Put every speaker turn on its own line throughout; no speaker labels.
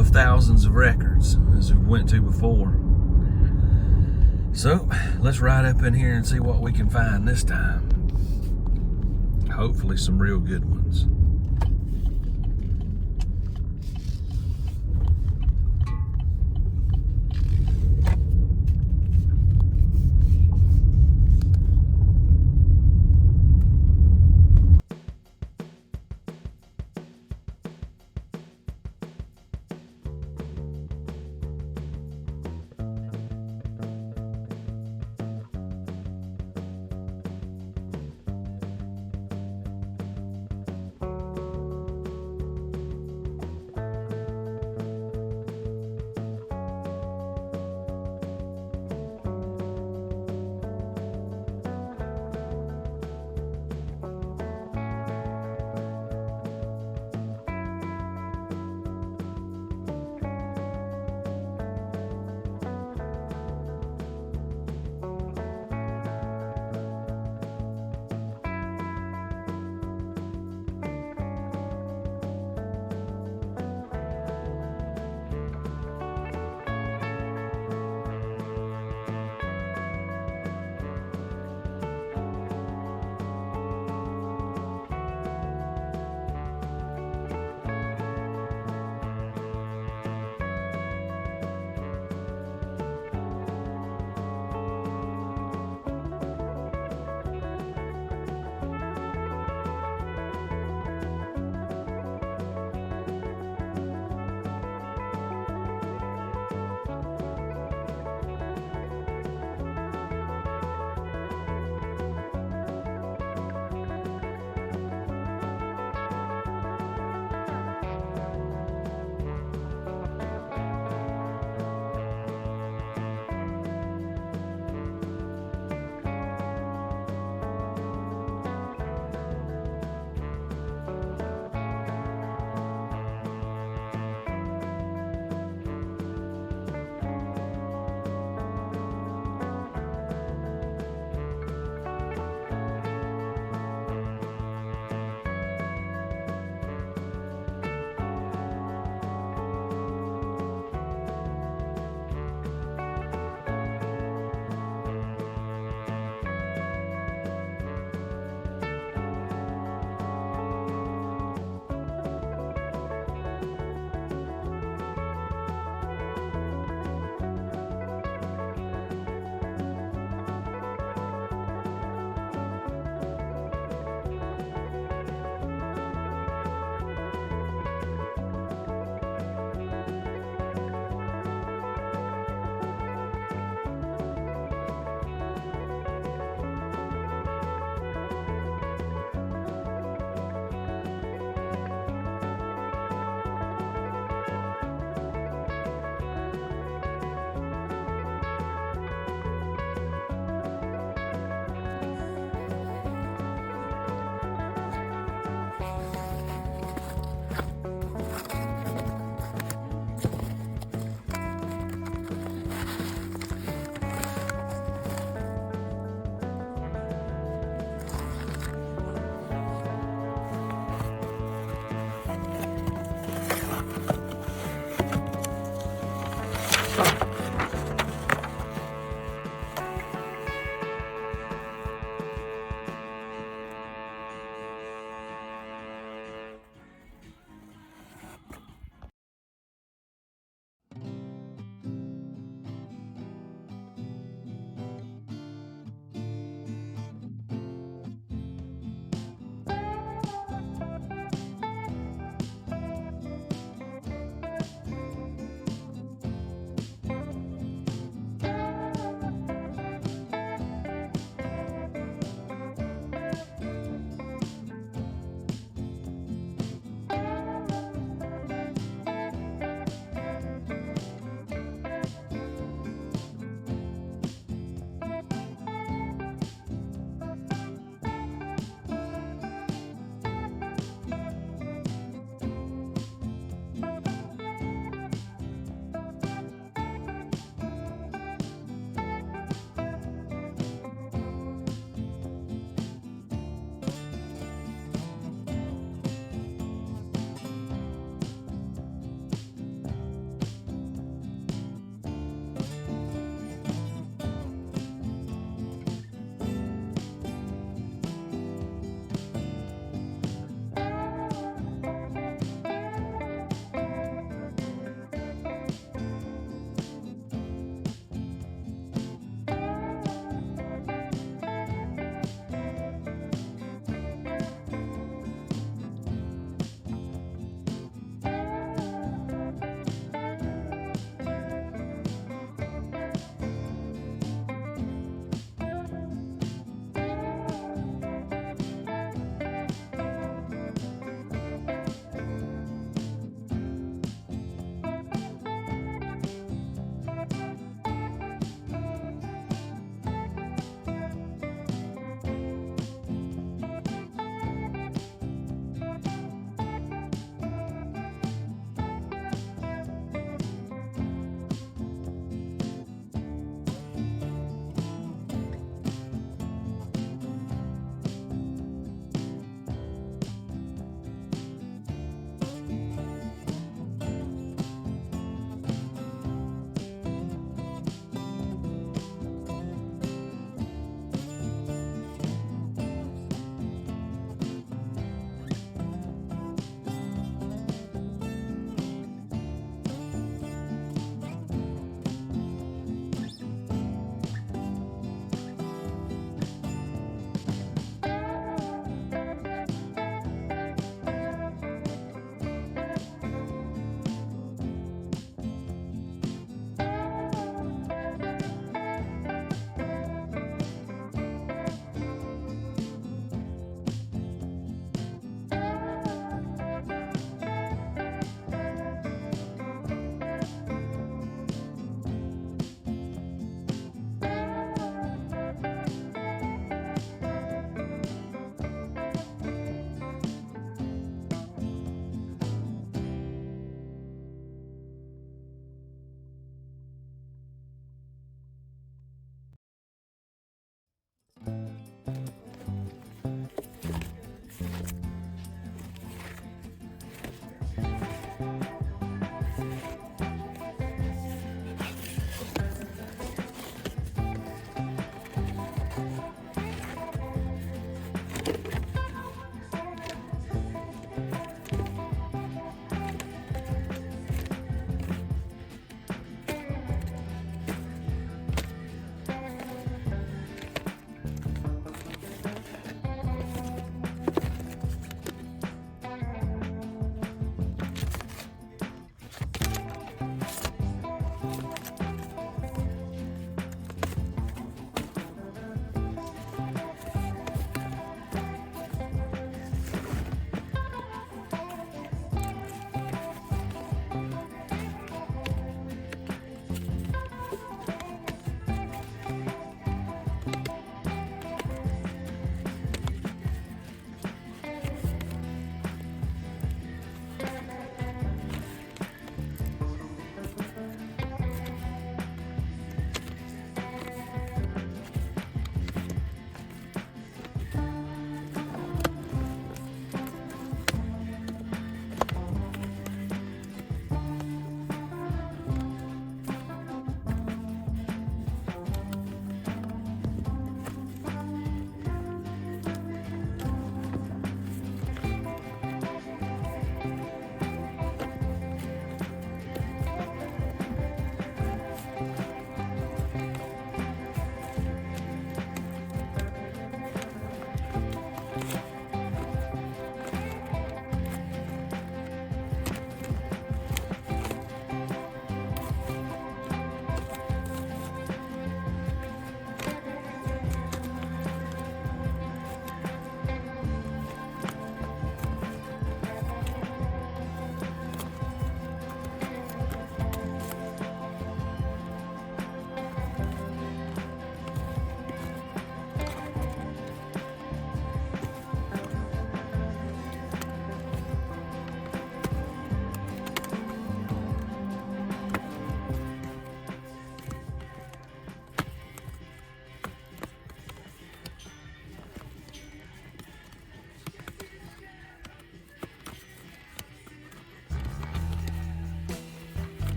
of thousands of records as we went to before. So let's ride up in here and see what we can find this time. Hopefully some real good ones.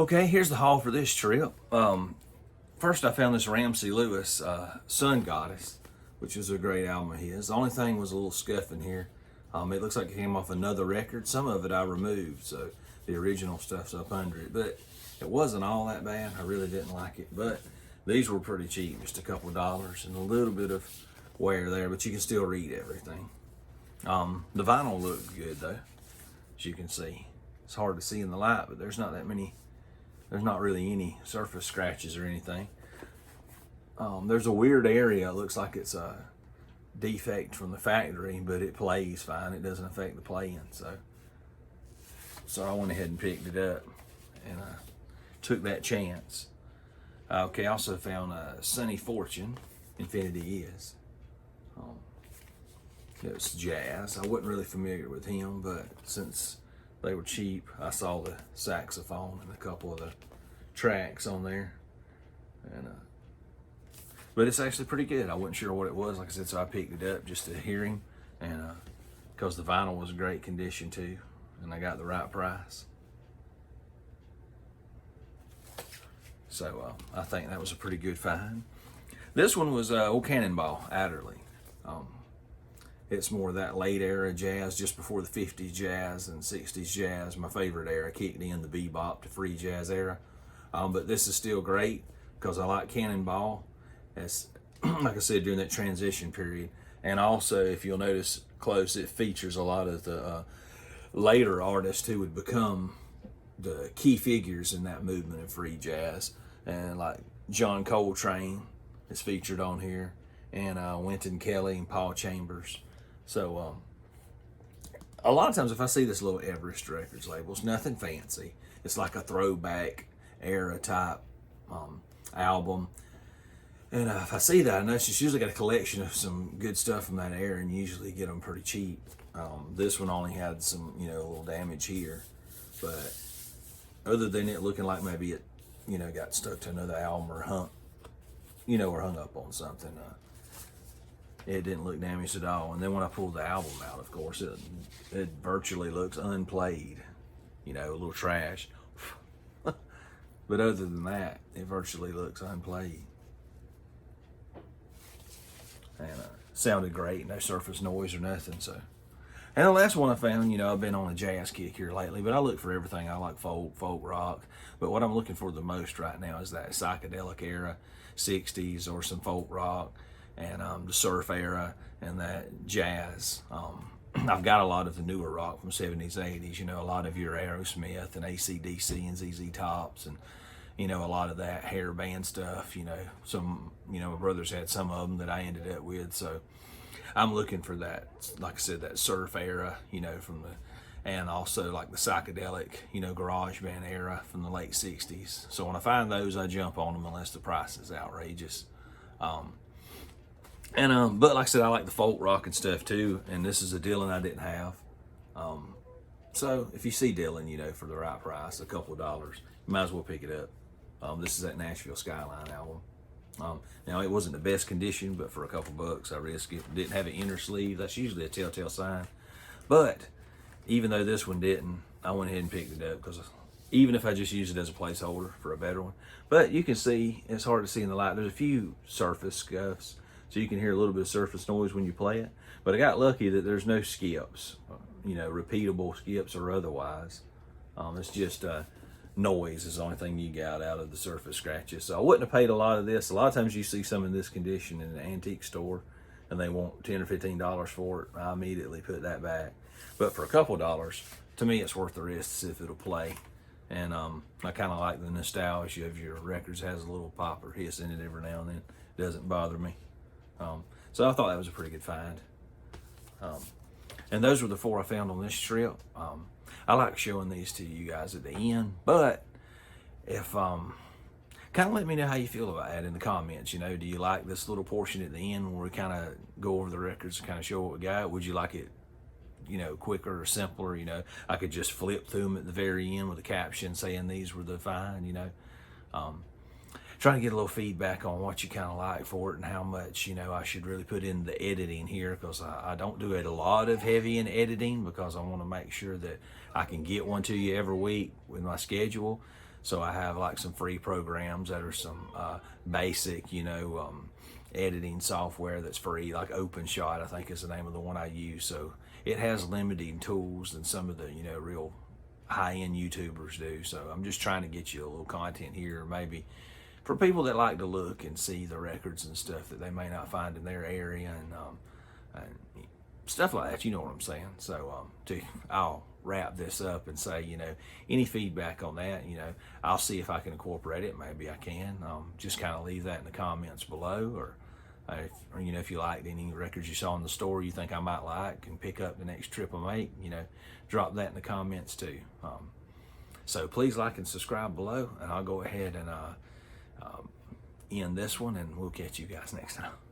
Okay, here's the haul for this trip. First I found this Ramsey Lewis Sun Goddess, which is a great album of his. The only thing was a little scuff in here. It looks like it came off another record. Some of it I removed, so the original stuff's up under it. But it wasn't all that bad. I really didn't like it. But these were pretty cheap, just a couple of dollars, and a little bit of wear there, but you can still read everything. The vinyl looked good though, as you can see. It's hard to see in the light, but there's not really any surface scratches or anything. There's a weird area. It looks like it's a defect from the factory, but it plays fine. It doesn't affect the playing. So I went ahead and picked it up and took that chance. Okay, I also found Sunny Fortune, Infinity Is. It was jazz. I wasn't really familiar with him, but since they were cheap, I saw the saxophone and a couple of the tracks on there. But it's actually pretty good. I wasn't sure what it was, like I said, so I picked it up just to hear him, and because the vinyl was in great condition too, and I got the right price. So I think that was a pretty good find. This one was Old Cannonball, Adderley. It's more of that late era jazz, just before the 50s jazz and 60s jazz. My favorite era, kicked in the bebop to free jazz era. But this is still great because I like Cannonball. As like I said, during that transition period. And also, if you'll notice close, it features a lot of the later artists who would become the key figures in that movement of free jazz. And like John Coltrane is featured on here, and Wynton Kelly and Paul Chambers. So a lot of times if I see this little Everest Records label, it's nothing fancy. It's like a throwback era type album. And if I see that, I know she's usually got a collection of some good stuff from that era, and usually get them pretty cheap. This one only had some, a little damage here. But other than it looking like maybe it, got stuck to another album or hung up on something, it didn't look damaged at all. And then when I pulled the album out, of course, it virtually looks unplayed, a little trash. But other than that, it virtually looks unplayed. And sounded great, no surface noise or nothing. So, and the last one I found, I've been on a jazz kick here lately, but I look for everything. I like folk rock, but what I'm looking for the most right now is that psychedelic era, 60s, or some folk rock, and the surf era, and that jazz. I've got a lot of the newer rock from 70s, 80s, a lot of your Aerosmith and AC/DC and ZZ Tops, and a lot of that hair band stuff, some, my brothers had some of them that I ended up with. So I'm looking for that, like I said, that surf era, and also like the psychedelic, garage band era from the late 60s. So when I find those, I jump on them unless the price is outrageous. But like I said, I like the folk rock and stuff too. And this is a Dylan I didn't have. So if you see Dylan, for the right price, a couple of dollars, you might as well pick it up. This is that Nashville Skyline album. Now it wasn't the best condition, but for a couple bucks I risked it. Didn't have an inner sleeve. That's usually a telltale sign. But even though this one didn't, I went ahead and picked it up because even if I just use it as a placeholder for a better one. But you can see, it's hard to see in the light, there's a few surface scuffs, so you can hear a little bit of surface noise when you play it. But I got lucky that there's no skips, repeatable skips or otherwise. It's just noise is the only thing you got out of the surface scratches. So I wouldn't have paid a lot of this. A lot of times you see some in this condition in an antique store and they want $10 or $15 for it. I immediately put that back. But for a couple dollars, to me it's worth the risk to see if it'll play. And I kind of like the nostalgia of your records. It has a little pop or hiss in it every now and then. It doesn't bother me. So I thought that was a pretty good find. And those were the 4 I found on this trip. I like showing these to you guys at the end, but if kind of let me know how you feel about that in the comments. Do you like this little portion at the end where we kind of go over the records and kind of show what we got? Would you like it, quicker or simpler? I could just flip through them at the very end with a caption saying these were the find. Trying to get a little feedback on what you kind of like for it and how much I should really put in the editing here, because I don't do a lot of heavy in editing because I want to make sure that I can get one to you every week with my schedule. So I have like some free programs that are some basic, editing software that's free, like OpenShot, I think is the name of the one I use. So it has limiting tools than some of the, real high-end YouTubers do. So I'm just trying to get you a little content here, maybe for people that like to look and see the records and stuff that they may not find in their area, and stuff like that. You know what I'm saying? So I'll wrap this up and say, any feedback on that, I'll see if I can incorporate it. Maybe I can. Just kind of leave that in the comments below, or if you liked any records you saw in the store you think I might like and pick up the next trip I make, drop that in the comments too. So please like and subscribe below, and I'll go ahead and end this one, and we'll catch you guys next time.